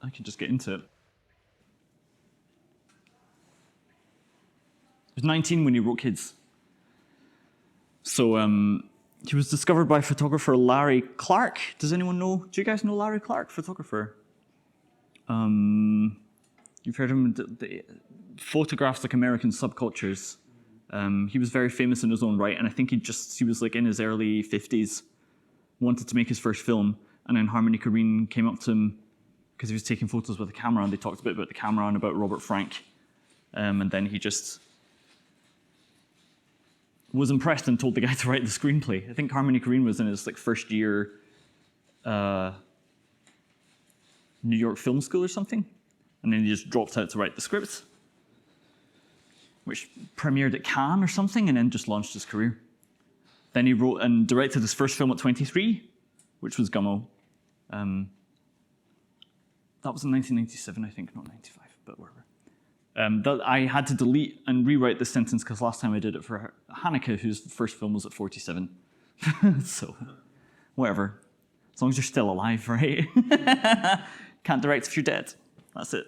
I can just get into it. He was 19 when he wrote Kids. So he was discovered by photographer Larry Clark. Does anyone know? Do you guys know Larry Clark, photographer? You've heard him, the photographs like American subcultures. He was very famous in his own right, and I think he was like in his early 50s, wanted to make his first film, and then Harmony Korine came up to him because he was taking photos with a camera, and they talked a bit about the camera and about Robert Frank, and then he just was impressed and told the guy to write the screenplay. I think Harmony Korine was in his like first year New York Film School or something, and then he just dropped out to write the script, which premiered at Cannes or something, and then just launched his career. Then he wrote and directed his first film at 23, which was Gummo. That was in 1997, I think, not 95, but whatever. I had to delete and rewrite this sentence because last time I did it for Hanneke, whose first film was at 47. So, whatever. As long as you're still alive, right? Can't direct if you're dead. That's it.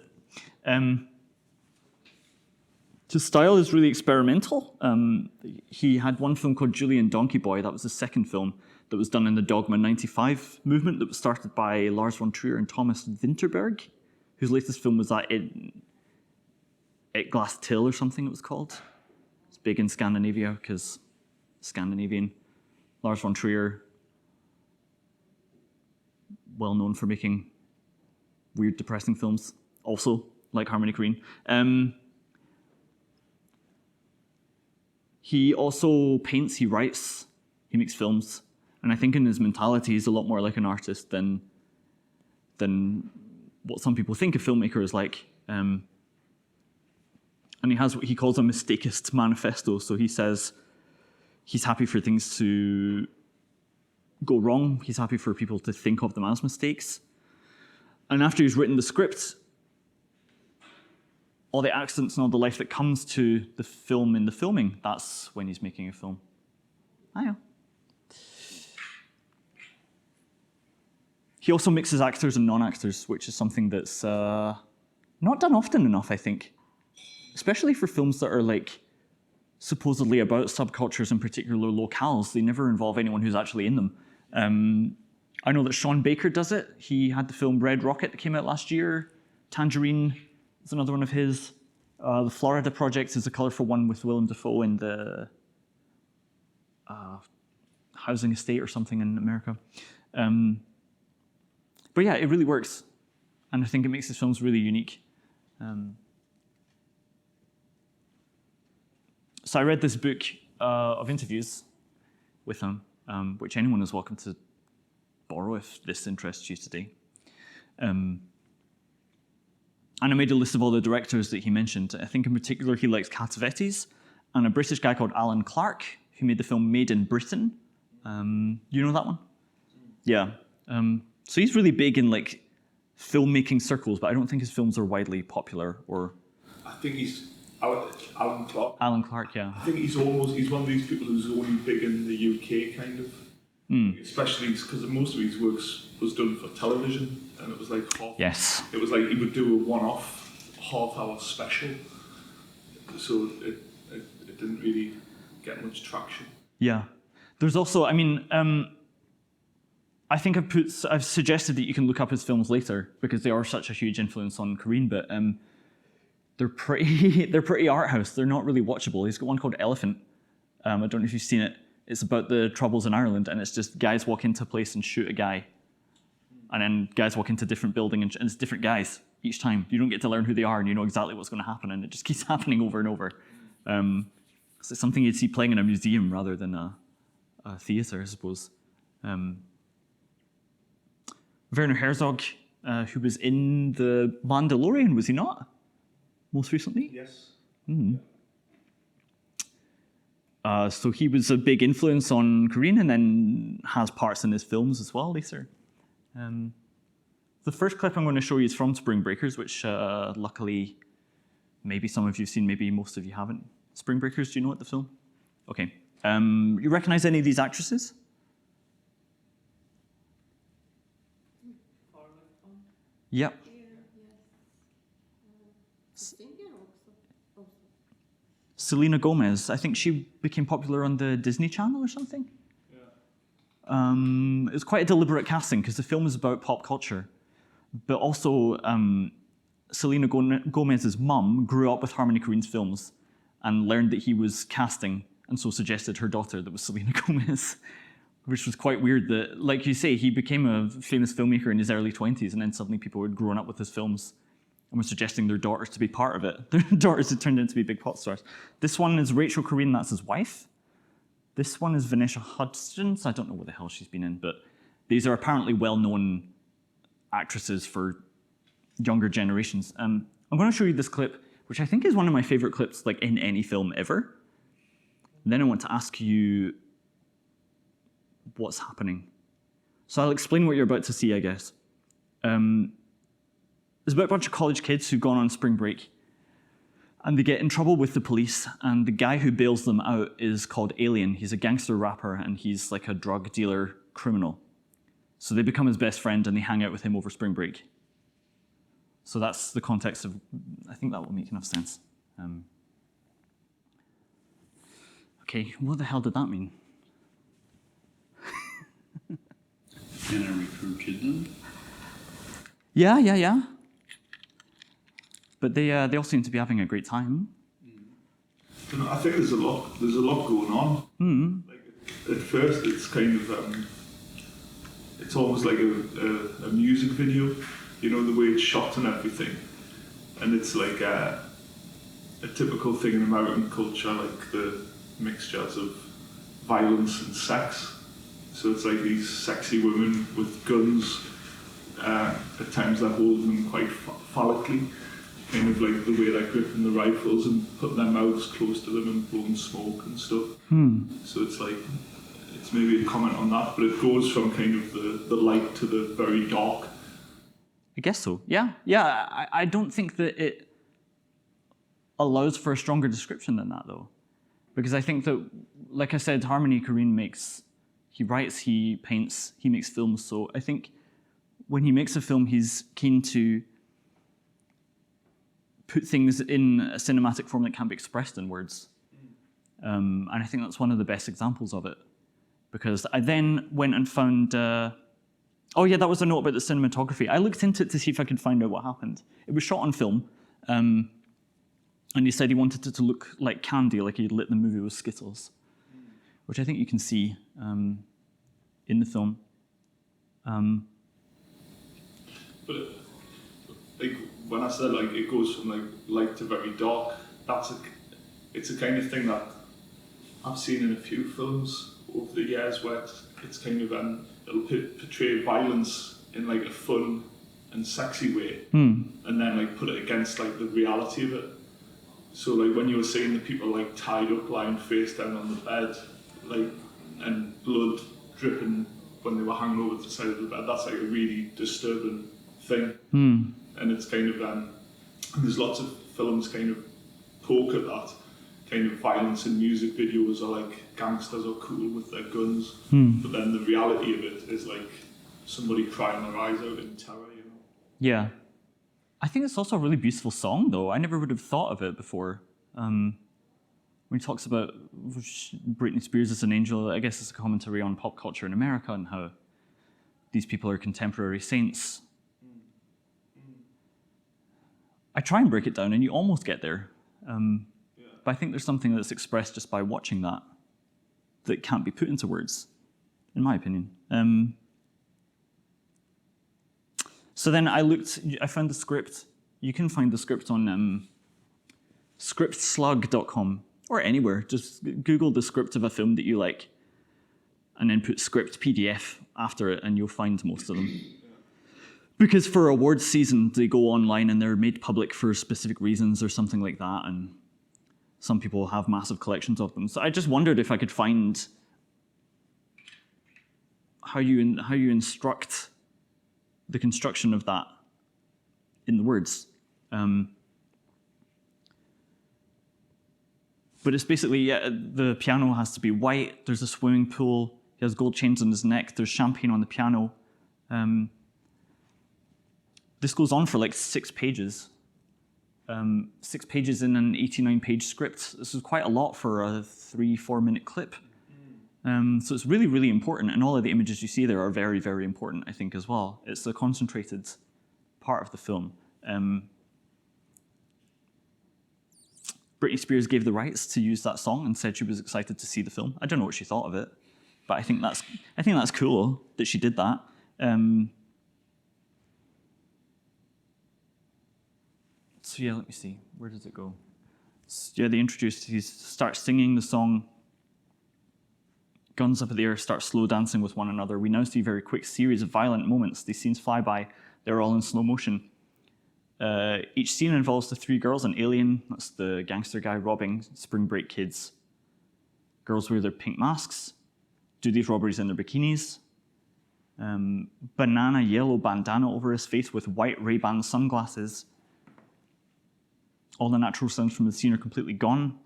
His style is really experimental. He had one film called Julien Donkey Boy. That was his second film that was done in the Dogma 95 movement that was started by Lars von Trier and Thomas Vinterberg, whose latest film was that It Glass Till or something it was called. It's big in Scandinavia because Scandinavian. Lars von Trier, well known for making weird, depressing films, also like Harmony Korine. He also paints, he writes, he makes films, and I think in his mentality he's a lot more like an artist than what some people think a filmmaker is like. And he has what he calls a mistakist manifesto. So he says he's happy for things to go wrong. He's happy for people to think of them as mistakes. And after he's written the script, all the accidents and all the life that comes to the film in the filming, that's when he's making a film. Yeah. He also mixes actors and non-actors, which is something that's not done often enough, I think. Especially for films that are like supposedly about subcultures and particular locales. They never involve anyone who's actually in them. I know that Sean Baker does it. He had the film Red Rocket that came out last year. Tangerine is another one of his. The Florida Project is a colorful one with Willem Dafoe in the housing estate or something in America. But yeah, it really works. And I think it makes his films really unique. So I read this book of interviews with him, which anyone is welcome to borrow if this interests you today. And I made a list of all the directors that he mentioned. I think in particular he likes Cassavetes and a British guy called Alan Clark, who made the film Made in Britain. You know that one? Yeah. So he's really big in like filmmaking circles, but I don't think his films are widely popular. Or I think he's Alan Clark. Alan Clark, yeah. I think he's one of these people who's only big in the UK, kind of. Especially because most of his works was done for television, and it was like Yes. It was like he would do a one-off half-hour special, so it didn't really get much traction. Yeah. There's also, I mean, I think I've suggested that you can look up his films later because they are such a huge influence on Korine, but they're pretty art house. They're not really watchable. He's got one called Elephant. I don't know if you've seen it. It's about the Troubles in Ireland, and it's just guys walk into a place and shoot a guy, and then guys walk into a different building, and it's different guys each time. You don't get to learn who they are, and you know exactly what's going to happen, and it just keeps happening over and over. So it's something you'd see playing in a museum rather than a theater, I suppose. Werner Herzog, who was in The Mandalorian, was he not? Most recently? Yes. So he was a big influence on Korine and then has parts in his films as well later. The first clip I'm going to show you is from Spring Breakers, which luckily maybe some of you have seen, maybe most of you haven't. Spring Breakers, do you know what the film? Okay. You recognize any of these actresses? Yep. Singer also. Selena Gomez. I think she became popular on the Disney Channel or something. It was quite a deliberate casting because the film is about pop culture, but also Selena Gomez's mum grew up with Harmony Korine's films and learned that he was casting, and so suggested her daughter that was Selena Gomez, which was quite weird that, like you say, he became a famous filmmaker in his early 20s, and then suddenly people had grown up with his films and were suggesting their daughters to be part of it. Their daughters had turned into be big pop stars. This one is Rachel Korine, that's his wife. This one is Vanessa Hudgens. I don't know what the hell she's been in, but these are apparently well-known actresses for younger generations. I'm going to show you this clip, which I think is one of my favorite clips like in any film ever. And then I want to ask you what's happening. So I'll explain what you're about to see, I guess. It's about a bunch of college kids who've gone on spring break, and they get in trouble with the police, and the guy who bails them out is called Alien. He's a gangster rapper, and he's like a drug dealer criminal. So they become his best friend, and they hang out with him over spring break. So that's the context of, I think that will make enough sense. Okay, what the hell did that mean? Can I recruit them? Yeah. But they all seem to be having a great time. You know, I think there's a lot going on. Mm. Like at first, it's kind of it's almost like a music video. You know, the way it's shot and everything, and it's like a typical thing in American culture, like the mixtures of violence and sex. So it's like these sexy women with guns. At times they're holding them quite phallically, kind of like the way they're gripping the rifles and putting their mouths close to them and blowing smoke and stuff. So it's like, it's maybe a comment on that, but it goes from kind of the light to the very dark. I guess so, yeah. I don't think that it allows for a stronger description than that, though. Because I think that, like I said, Harmony Korine he writes, he paints, he makes films, so I think when he makes a film, he's keen to put things in a cinematic form that can't be expressed in words. And I think that's one of the best examples of it. Because I then went and found, oh yeah, that was a note about the cinematography. I looked into it to see if I could find out what happened. It was shot on film, and he said he wanted it to look like candy, like he'd lit the movie with Skittles, which I think you can see in the film. But like when I said like it goes from like light to very dark, it's a kind of thing that I've seen in a few films over the years where it's kind of it'll portray violence in like a fun and sexy way, and then like put it against like the reality of it. So like when you were seeing the people like tied up, lying face down on the bed, like and blood dripping when they were hanging over the side of the bed, that's like a really disturbing thing. And it's kind of there's lots of films kind of poke at that kind of violence in music videos, or like gangsters are cool with their guns, but then the reality of it is like somebody crying their eyes out in terror, you know. Yeah. I think it's also a really beautiful song, though. I never would have thought of it before. When he talks about Britney Spears as an angel, I guess it's a commentary on pop culture in America and how these people are contemporary saints. I try and break it down, and you almost get there. But I think there's something that's expressed just by watching that can't be put into words, in my opinion. So then I found the script. You can find the script on scriptslug.com or anywhere. Just Google the script of a film that you like and then put script PDF after it, and you'll find most of them. Because for awards season, they go online and they're made public for specific reasons or something like that, and some people have massive collections of them. So I just wondered if I could find how you instruct the construction of that in the words. But it's basically, the piano has to be white, there's a swimming pool, he has gold chains on his neck, there's champagne on the piano. This goes on for like 6 pages. 6 pages in an 89-page script. This is quite a lot for a 3-4 minute clip. So it's really, really important, and all of the images you see there are very, very important, I think, as well. It's a concentrated part of the film. Britney Spears gave the rights to use that song and said she was excited to see the film. I don't know what she thought of it, but I think that's cool that she did that. So yeah, let me see. Where does it go? So, yeah, he starts singing the song. Guns up in the air, start slow dancing with one another. We now see a very quick series of violent moments. These scenes fly by. They're all in slow motion. Each scene involves the 3 girls, an alien, that's the gangster guy robbing spring break kids. Girls wear their pink masks, do these robberies in their bikinis. Banana yellow bandana over his face with white Ray-Ban sunglasses. All the natural sounds from the scene are completely gone.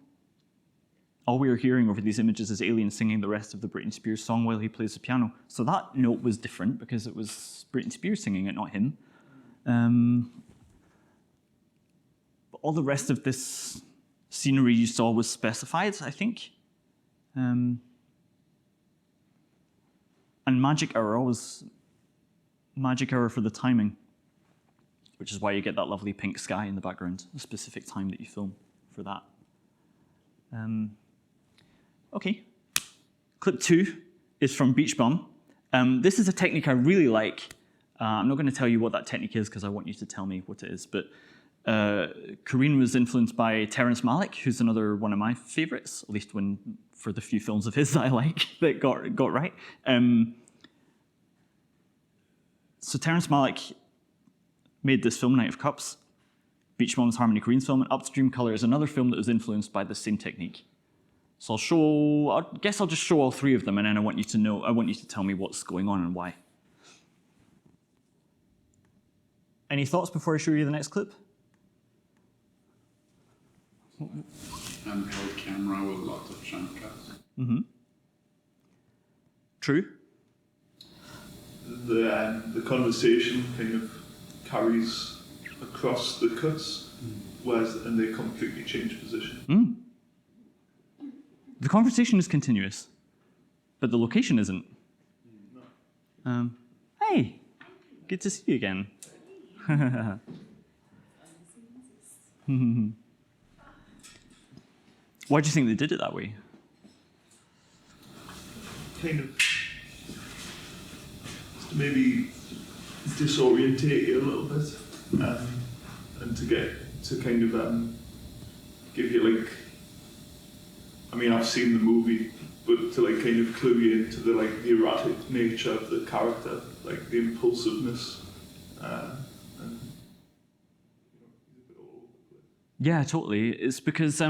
All we are hearing over these images is Alien singing the rest of the Britney Spears song while he plays the piano. So that note was different because it was Britney Spears singing it, not him. But all the rest of this scenery you saw was specified, I think. And magic hour, always magic hour for the timing, which is why you get that lovely pink sky in the background, a specific time that you film for that. Okay. Clip 2 is from Beach Bum. This is a technique I really like. I'm not going to tell you what that technique is because I want you to tell me what it is, but Korine was influenced by Terrence Malick, who's another one of my favorites, at least for the few films of his that I like that got right. So Terrence Malick made this film, Night of Cups. Beach Bum's Harmony Korine's film, and Upstream Color is another film that was influenced by the same technique. So I guess I'll just show all 3 of them, and then I want you to tell me what's going on and why. Any thoughts before I show you the next clip? Handheld camera with lots of jump cuts. True. The conversation kind of carries across the cuts, and they completely change position. The conversation is continuous, but the location isn't. No. Hey, good to see you again. Why do you think they did it that way? Kind of to maybe disorientate you a little bit, and to kind of give you like. I mean, I've seen the movie, but to like kind of clue you into the erratic nature of the character, like the impulsiveness, and he's a bit all over the place. Yeah, totally. It's because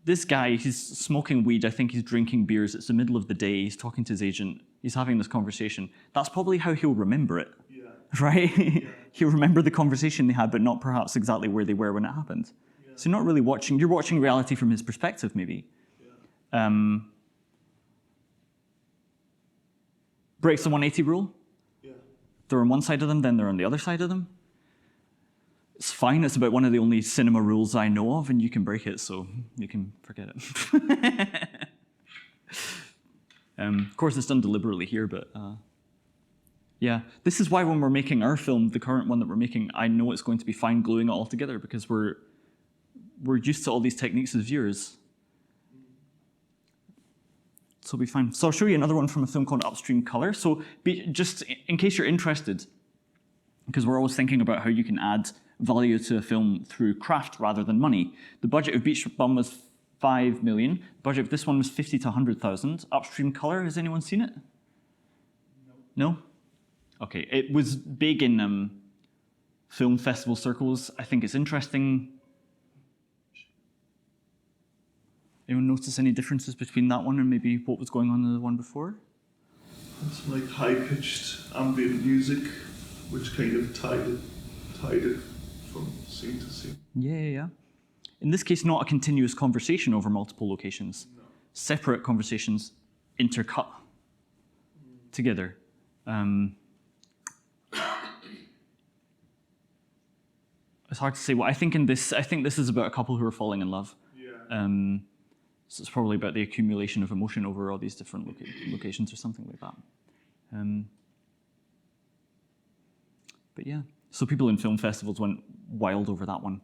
this guy, he's smoking weed. I think he's drinking beers. It's the middle of the day. He's talking to his agent. He's having this conversation. That's probably how he'll remember it, right? Yeah. He'll remember the conversation they had, but not perhaps exactly where they were when it happened. So you're not really watching, you're watching reality from his perspective, maybe. Yeah. Breaks the 180 rule. Yeah. They're on one side of them, then they're on the other side of them. It's fine, it's about one of the only cinema rules I know of, and you can break it, so you can forget it. Of course, it's done deliberately here, but yeah. This is why when we're making our film, the current one that we're making, I know it's going to be fine gluing it all together because we're used to all these techniques as viewers. So it'll be fine. So I'll show you another one from a film called Upstream Color. So just in case you're interested, because we're always thinking about how you can add value to a film through craft rather than money. The budget of Beach Bum was 5 million. The budget of this one was 50 to 100,000. Upstream Color, has anyone seen it? No? Okay, it was big in film festival circles. I think it's interesting. Anyone notice any differences between that one and maybe what was going on in the one before? Some like high-pitched ambient music, which kind of tied it from scene to scene. Yeah. In this case, not a continuous conversation over multiple locations. No. Separate conversations intercut together. it's hard to say. What I think in this, I think this is about a couple who are falling in love. Yeah. So it's probably about the accumulation of emotion over all these different locations or something like that. But yeah, so people in film festivals went wild over that one.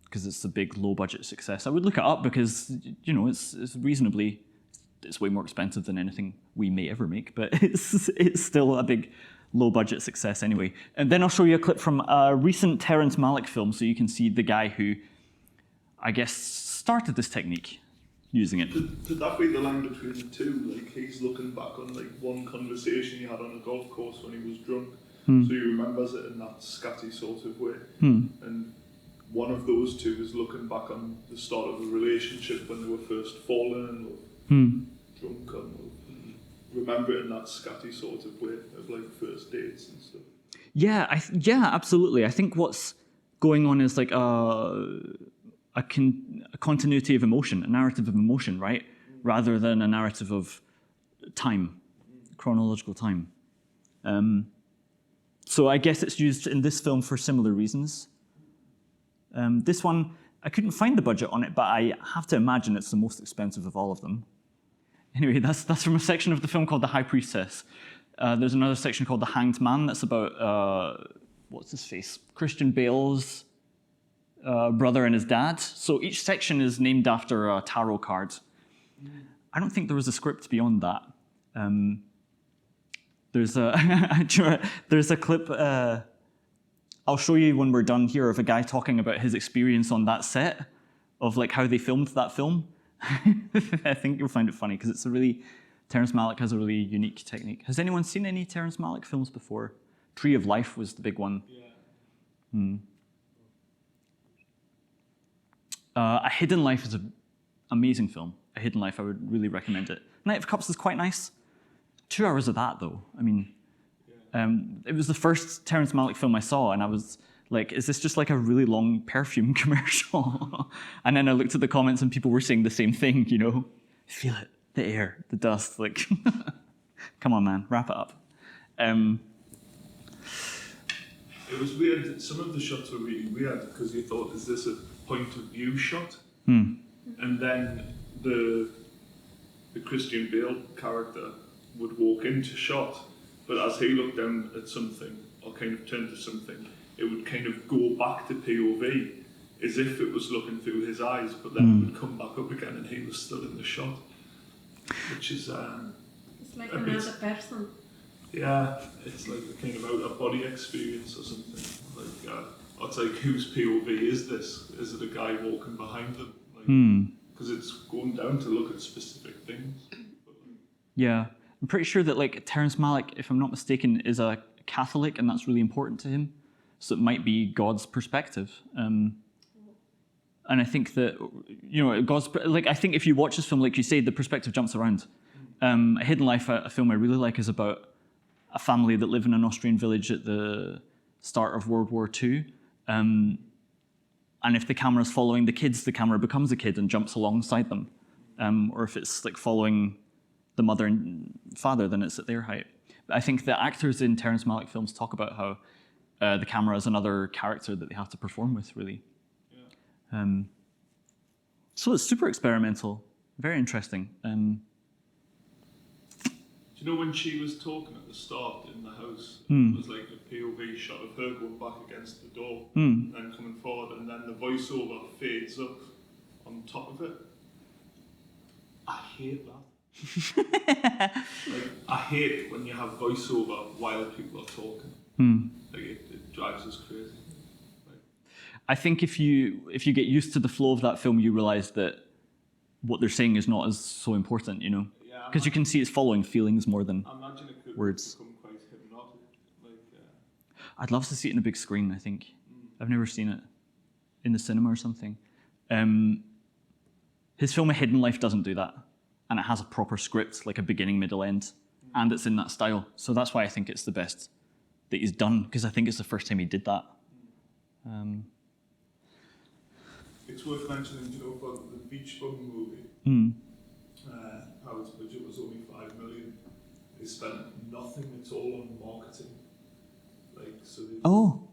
Because it's a big low-budget success. I would look it up because, you know, it's reasonably, it's way more expensive than anything we may ever make, but it's still a big low-budget success anyway. And then I'll show you a clip from a recent Terrence Malick film, so you can see the guy who, I guess, started this technique using it. Could that be the line between the two? Like, he's looking back on like one conversation he had on a golf course when he was drunk, so he remembers it in that scatty sort of way. And one of those two is looking back on the start of a relationship when they were first falling in love, drunk on love, and remember it in that scatty sort of way of like first dates and stuff. Yeah, yeah, absolutely. I think what's going on is like a continuity of emotion, a narrative of emotion, right? Rather than a narrative of time, chronological time. So I guess it's used in this film for similar reasons. This one, I couldn't find the budget on it, but I have to imagine it's the most expensive of all of them. Anyway, that's from a section of the film called The High Priestess. There's another section called The Hanged Man that's about, what's his face? Christian Bale's brother and his dad. So each section is named after a tarot card. I don't think there was a script beyond that. There's a clip, I'll show you when we're done here, of a guy talking about his experience on that set, of like how they filmed that film. I think you'll find it funny because it's Terrence Malick has a really unique technique. Has anyone seen any Terrence Malick films before? Tree of Life was the big one. Yeah. A Hidden Life is an amazing film. A Hidden Life, I would really recommend it. Night of Cups is quite nice. 2 hours of that though. I mean, it was the first Terrence Malick film I saw, and I was like, is this just like a really long perfume commercial? And then I looked at the comments and people were saying the same thing, you know? Feel it, the air, the dust, like, come on man, wrap it up. It was weird, some of the shots were really weird because you thought, is this a point of view shot? And then the Christian Bale character would walk into shot, but as he looked down at something or kind of turned to something, it would kind of go back to POV as if it was looking through his eyes, but then it would come back up again and he was still in the shot, which is It's like another person. Yeah, it's like a kind of out-of-body experience or something. Like, it's like, whose POV is this? Is it a guy walking behind them? Because it's going down to look at specific things. Yeah, I'm pretty sure that like Terrence Malick, if I'm not mistaken, is a Catholic, and that's really important to him. So it might be God's perspective. And I think that, you know, I think if you watch this film, like you say, the perspective jumps around. A Hidden Life, a film I really like, is about a family that live in an Austrian village at the start of World War II. And if the camera's following the kids, the camera becomes a kid and jumps alongside them. Or if it's like following the mother and father, then it's at their height. I think the actors in Terrence Malick films talk about how the camera is another character that they have to perform with, really. Yeah. So it's super experimental, very interesting. Do you know when she was talking at the start in the house, it was like a POV shot of her going back against the door and then coming forward, and then the voiceover fades up on top of it? I hate that. Like, I hate when you have voiceover while people are talking. Like, it drives us crazy. I think if you get used to the flow of that film, you realise that what they're saying is not as so important, you know? Because you can see it's following feelings more than words. Become quite hypnotic. I'd love to see it in a big screen, I think. I've never seen it in the cinema or something. His film A Hidden Life doesn't do that. And it has a proper script, like a beginning, middle, end. And it's in that style. So that's why I think it's the best that he's done, because I think it's the first time he did that. It's worth mentioning, you know, about the Beach Bum movie. How its budget was only $5 million. They spent nothing at all on marketing. Like, so they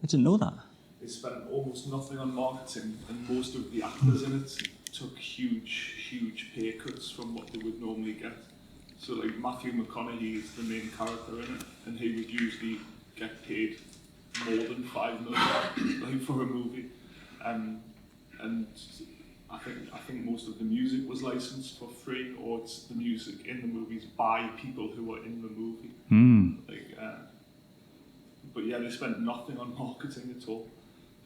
I didn't know that. They spent almost nothing on marketing, and most of the actors in it took huge pay cuts from what they would normally get. So like Matthew McConaughey is the main character in it, and he would usually get paid more than $5 million like for a movie. And I think most of the music was licensed for free, or it's the music in the movies by people who were in the movie. But yeah, they spent nothing on marketing at all.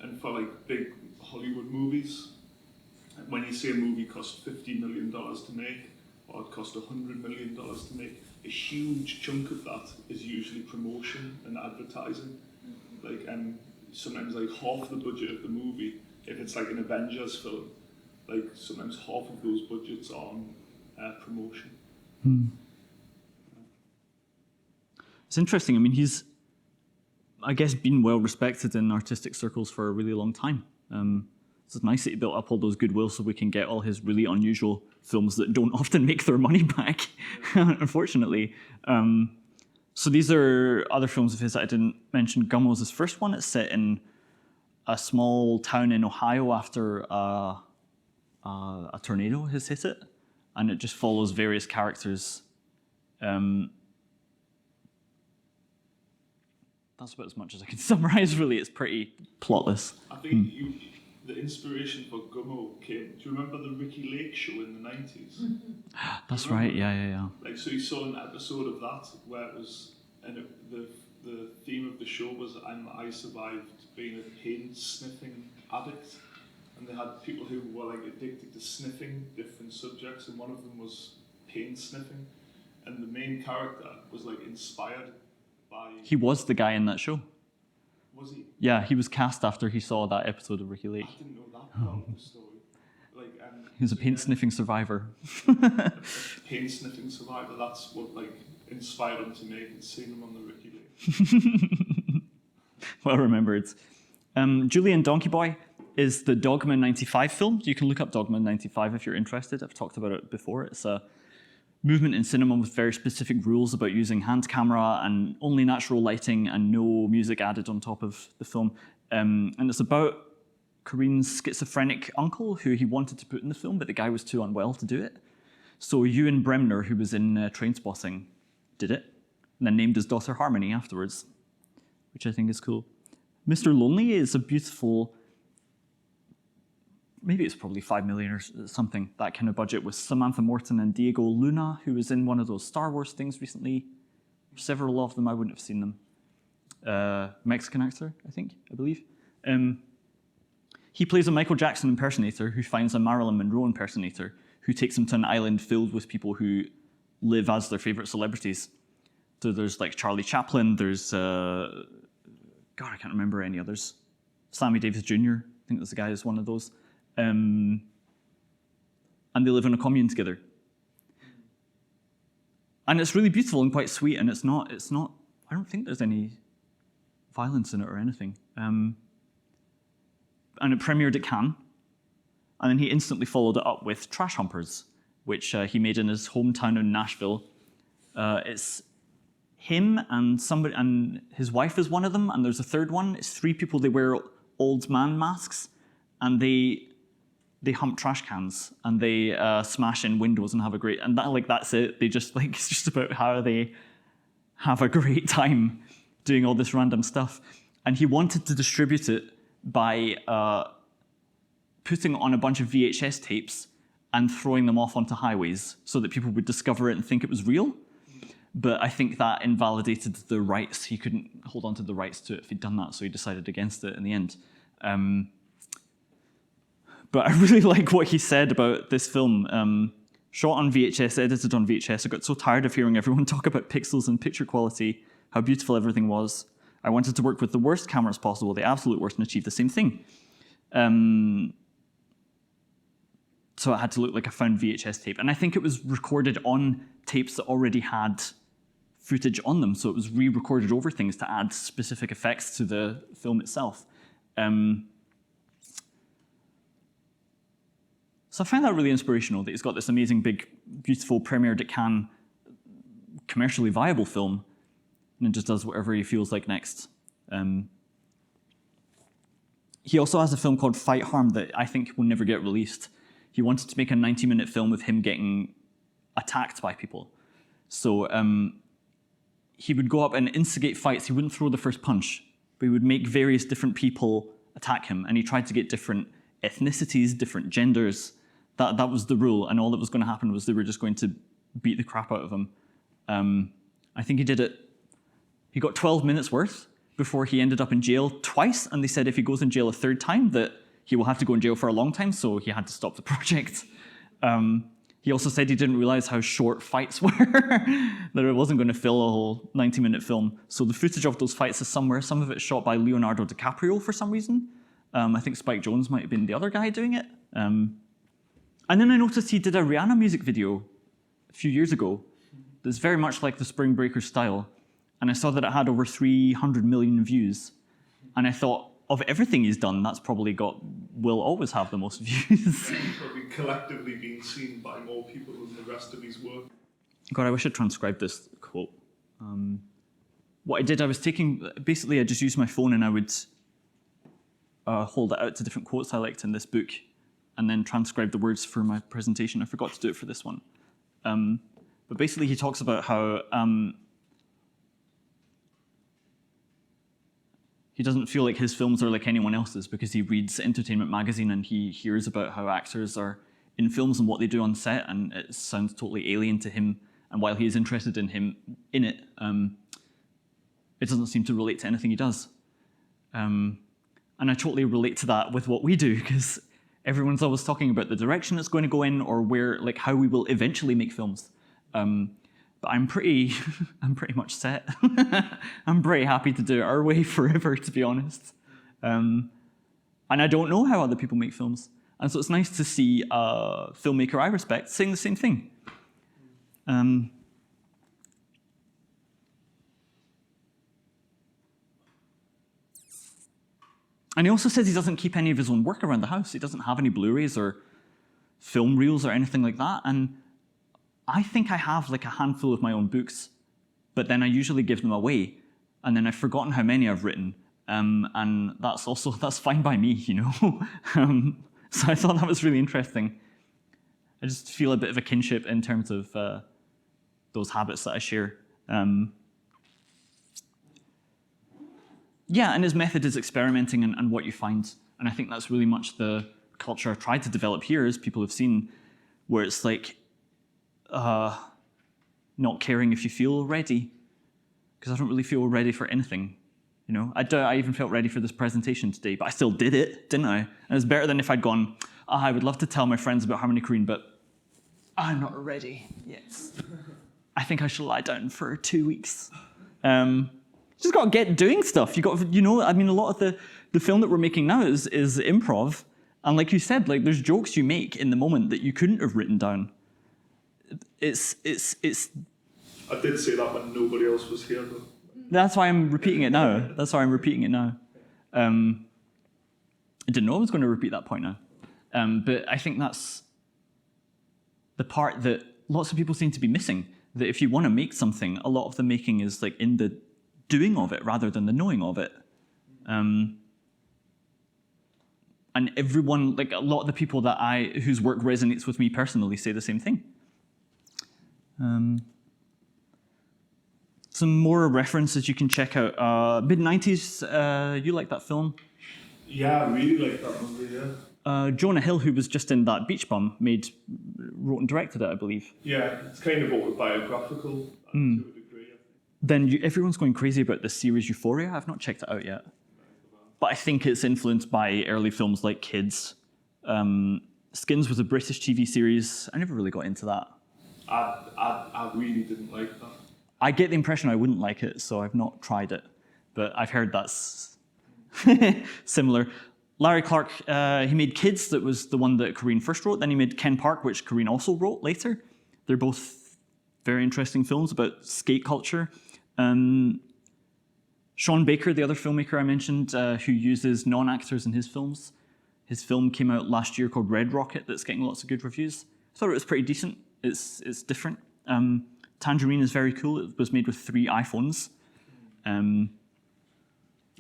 And for like big Hollywood movies, when you say a movie cost $50 million to make, or it cost $100 million to make, a huge chunk of that is usually promotion and advertising. Like, sometimes like half the budget of the movie, if it's like an Avengers film, like sometimes half of those budgets are on promotion. It's interesting. I mean, he's, I guess, been well respected in artistic circles for a really long time. It's nice that he built up all those goodwill so we can get all his really unusual films that don't often make their money back, unfortunately. So these are other films of his that I didn't mention. Gummo's his first one. It's set in a small town in Ohio after a tornado has hit it, and it just follows various characters. That's about as much as I can summarize, really. It's pretty plotless. I think the inspiration for Gummo came. Do you remember the Ricky Lake show in the 90s? That's right. Yeah. Like, so you saw an episode of that where it was, and the theme of the show was I survived being a paint sniffing addict, and they had people who were like addicted to sniffing different subjects, and one of them was paint sniffing, and the main character was like inspired by. He was the guy in that show. Was he? Yeah, he was cast after he saw that episode of Ricky Lake. I didn't know that part of the story. Like, he was a paint sniffing survivor. Paint sniffing survivor. That's what like inspired him to make and seen him on the Ricky Lake. Well remembered. Julien Donkey Boy is the Dogma 95 film. You can look up Dogma 95 if you're interested. I've talked about it before. It's a movement in cinema with very specific rules about using hand camera and only natural lighting and no music added on top of the film. And it's about Korine's schizophrenic uncle who he wanted to put in the film, but the guy was too unwell to do it. So Ewan Bremner, who was in Trainspotting, did it, and then named his daughter Harmony afterwards, which I think is cool. Mr. Lonely is a beautiful, maybe it's probably 5 million or something, that kind of budget, with Samantha Morton and Diego Luna, who was in one of those Star Wars things recently. Several of them, I wouldn't have seen them. Mexican actor, I believe. He plays a Michael Jackson impersonator who finds a Marilyn Monroe impersonator who takes him to an island filled with people who live as their favorite celebrities. So there's like Charlie Chaplin, there's, God, I can't remember any others. Sammy Davis Jr., I think this guy is one of those. And they live in a commune together. And it's really beautiful and quite sweet, and it's not, I don't think there's any violence in it or anything. And it premiered at Cannes, and then he instantly followed it up with Trash Humpers, which he made in his hometown in Nashville. It's him and somebody, and his wife is one of them, and there's a third one. It's 3 people. They wear old man masks, and they hump trash cans, and they smash in windows and have a great, and that's it. They just it's just about how they have a great time doing all this random stuff. And he wanted to distribute it by putting on a bunch of VHS tapes and throwing them off onto highways so that people would discover it and think it was real. But I think that invalidated the rights. He couldn't hold on to the rights to it if he'd done that, so he decided against it in the end. But I really like what he said about this film. Shot on VHS, edited on VHS. I got so tired of hearing everyone talk about pixels and picture quality, how beautiful everything was. I wanted to work with the worst cameras possible, the absolute worst, and achieve the same thing. So it had to look like a found VHS tape. And I think it was recorded on tapes that already had footage on them. So it was re-recorded over things to add specific effects to the film itself. So I find that really inspirational that he's got this amazing, big, beautiful, premiered at Cannes, commercially viable film, and then just does whatever he feels like next. he also has a film called Fight Harm that I think will never get released. He wanted to make a 90-minute film of him getting attacked by people. So he would go up and instigate fights. He wouldn't throw the first punch, but he would make various different people attack him. And he tried to get different ethnicities, different genders. That was the rule. And all that was going to happen was they were just going to beat the crap out of him. I think he did it. He got 12 minutes worth before he ended up in jail twice. And they said if he goes in jail a third time, that he will have to go in jail for a long time. So he had to stop the project. He also said he didn't realize how short fights were, that it wasn't going to fill a whole 90-minute film. So the footage of those fights is somewhere. Some of it's shot by Leonardo DiCaprio for some reason. I think Spike Jonze might have been the other guy doing it. And then I noticed he did a Rihanna music video a few years ago that's very much like the Spring Breakers style. And I saw that it had over 300 million views. And I thought, of everything he's done, that's probably will always have the most views. He's probably collectively being seen by more people than the rest of his work. God, I wish I'd transcribed this quote. What I did, I just used my phone and I would hold it out to different quotes I liked in this book and then transcribe the words for my presentation. I forgot to do it for this one. But basically he talks about how he doesn't feel like his films are like anyone else's because he reads Entertainment Magazine and he hears about how actors are in films and what they do on set, and it sounds totally alien to him. And while he is interested in it, it doesn't seem to relate to anything he does. And I totally relate to that with what we do, because everyone's always talking about the direction it's going to go in or how we will eventually make films. But I'm pretty much set. I'm pretty happy to do it our way forever, to be honest. And I don't know how other people make films. And so it's nice to see a filmmaker I respect saying the same thing. And he also says he doesn't keep any of his own work around the house. He doesn't have any Blu-rays or film reels or anything like that. And I think I have like a handful of my own books, but then I usually give them away. And then I've forgotten how many I've written. And that's fine by me, you know? So I thought that was really interesting. I just feel a bit of a kinship in terms of those habits that I share. Yeah, and his method is experimenting and what you find. And I think that's really much the culture I've tried to develop here, as people have seen, where it's like, not caring if you feel ready, because I don't really feel ready for anything. You know, I doubt I even felt ready for this presentation today, but I still did it, didn't I? And it's better than if I'd gone, I would love to tell my friends about Harmony Korine, but I'm not ready yet. I think I should lie down for 2 weeks. Just got to get doing stuff. A lot of the film that we're making now is improv, and like you said, like there's jokes you make in the moment that you couldn't have written down. It's. I did say that when nobody else was here, though. That's why I'm repeating it now. I didn't know I was going to repeat that point now. But I think that's the part that lots of people seem to be missing. That if you want to make something, a lot of the making is like in the doing of it rather than the knowing of it. And everyone, like a lot of the people whose work resonates with me personally, say the same thing. Some more references you can check out. Mid-90s, you like that film? Yeah, I really like that movie, yeah. Jonah Hill, who was just in that Beach Bum, wrote and directed it, I believe. Yeah, it's kind of autobiographical to a degree, I think. Then everyone's going crazy about the series Euphoria. I've not checked it out yet. But I think it's influenced by early films like Kids. Skins was a British TV series. I never really got into that. I really didn't like that. I get the impression I wouldn't like it, so I've not tried it. But I've heard that's similar. Larry Clark, he made Kids, that was the one that Korine first wrote. Then he made Ken Park, which Korine also wrote later. They're both very interesting films about skate culture. Sean Baker, the other filmmaker I mentioned, who uses non-actors in his films. His film came out last year called Red Rocket that's getting lots of good reviews. I thought it was pretty decent. It's different. Tangerine is very cool. It was made with 3 iPhones.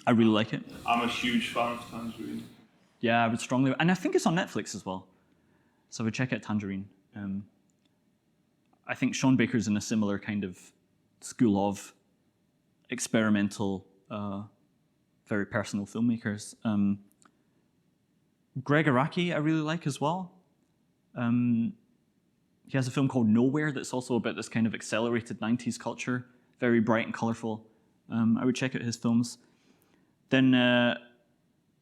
I really like it. I'm a huge fan of Tangerine. Yeah, I would strongly, and I think it's on Netflix as well. So I would check out Tangerine. I think Sean Baker's in a similar kind of school of experimental, very personal filmmakers. Greg Araki I really like as well. He has a film called Nowhere that's also about this kind of accelerated 90s culture, very bright and colorful. I would check out his films. Then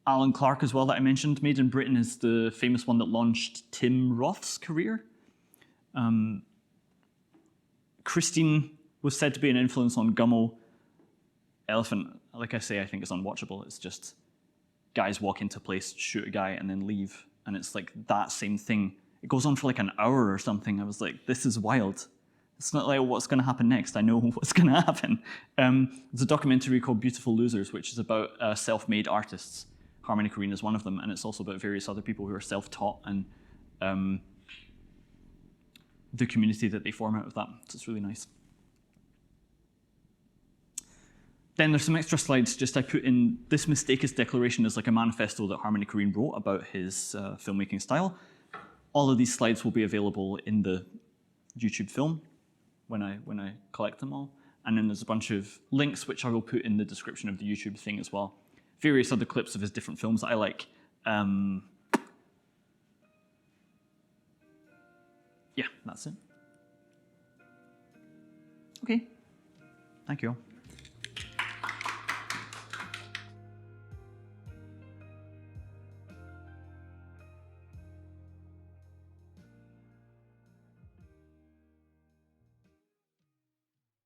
Alan Clark as well that I mentioned. Made in Britain is the famous one that launched Tim Roth's career. Christine was said to be an influence on Gummo. Elephant, like I say, I think is unwatchable. It's just guys walk into a place, shoot a guy, and then leave. And it's like that same thing. It goes on for like an hour or something. I was like, this is wild. It's not like what's going to happen next. I know what's going to happen. There's a documentary called Beautiful Losers, which is about self-made artists. Harmony Korine is one of them, and it's also about various other people who are self-taught and the community that they form out of that. So it's really nice. Then there's some extra slides. Just I put in this Mistakist Declaration is like a manifesto that Harmony Korine wrote about his filmmaking style. All of these slides will be available in the YouTube film when I collect them all. And then there's a bunch of links which I will put in the description of the YouTube thing as well. Various other clips of his different films that I like. Yeah, that's it. Okay, thank you all.